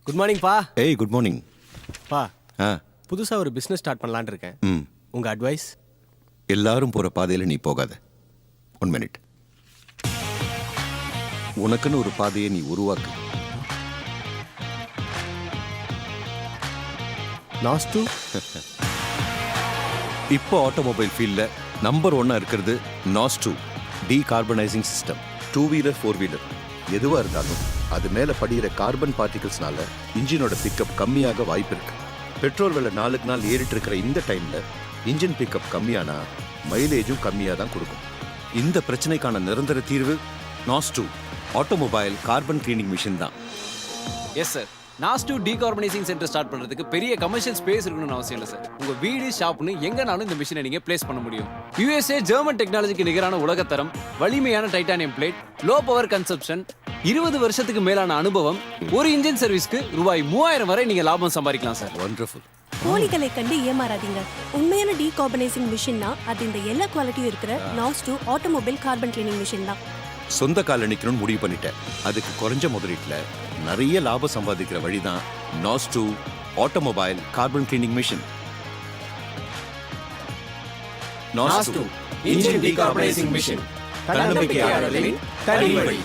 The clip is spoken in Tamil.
குட் மார்னிங் பா. ஏய் குட் மார்னிங். பா ஆ புதுசா ஒரு பிசினஸ் ஸ்டார்ட் பண்ணலாம்னு இருக்கேன். ம் உங்க அட்வைஸ்? எல்லாரும் போற பாதையில நீ போகாத. 1 மினிட். உனக்குன்னு ஒரு பாதையை நீ உருவாக்கு. நாஸ்டு இப்போ ஆட்டோமொபைல் ஃபீல்ட்ல நம்பர் 1 இருக்கிறது நாஸ்2 டீகார்பனைசிங் சிஸ்டம். 2 வீலர் 4 வீலர் எதுவா இருந்தாலும் அது மேல படிகிற கார்பன் பார்ட்டிகல்ஸ்னால இன்ஜினோட பிக்கப் கம்மியாக வாய்ப்பு இருக்கு. பெட்ரோல் விலை நாளுக்கு நாள் ஏறிட்டு இருக்கிற இந்த டைம்ல இன்ஜின் பிக்கப் கம்மியானா மைலேஜும் கம்மியாக தான் கொடுக்கும். இந்த பிரச்சனைக்கான நிரந்தர தீர்வு நாஸ்2 ஆட்டோமொபைல் கார்பன் கிளீனிங் மிஷின் தான். Yes sir. நாஸ்2 டீகார்பனைசிங் சென்டர் ஸ்டார்ட் பண்றதுக்கு பெரிய கமர்ஷியல் ஸ்பேஸ் இருக்கணும்னு அவசியம் இல்லை சார். உங்க வீடு ஷாப்னு எங்கனாலும் இந்த மிஷினை நீங்க பிளேஸ் பண்ண முடியும். யுஎஸ்ஏ ஜெர்மன் டெக்னாலஜிக்கு நிகரான உலகத்தரம், வலிமையான titanium blade, low power consumption, 20 வருஷத்துக்கு மேலான அனுபவம், ஒரு இன்ஜின் சர்வீஸ்க்கு ரூபாய் 3000 வரை நீங்க லாபம் சம்பாதிக்கலாம் சார். வண்டர்ஃபுல். போலிகளை கண்டு ஏமாறாதீங்க. உண்மையான டீகார்பனைசிங் மிஷின்னா அது இந்த எல்லா குவாலிட்டியும் இருக்கிற நாஸ்2 ஆட்டோமொபைல் கார்பன் கிளீனிங் மிஷின் தான். சொந்த கால நிக்கணும்னு முடிவு பண்ணிட்டேன். அதுக்கு குறைஞ்ச முதலீட்டுல நிறைய லாபம் சம்பாதிக்கிற வழிதான் நாஸ்2 ஆட்டோமொபைல் கார்பன் கிளீனிங் மிஷின். நாஸ்டு இன்ஜின் டீகார்பனைசிங் மிஷின். தன்னம்பிக்கையாளர்களின் தனி வழி.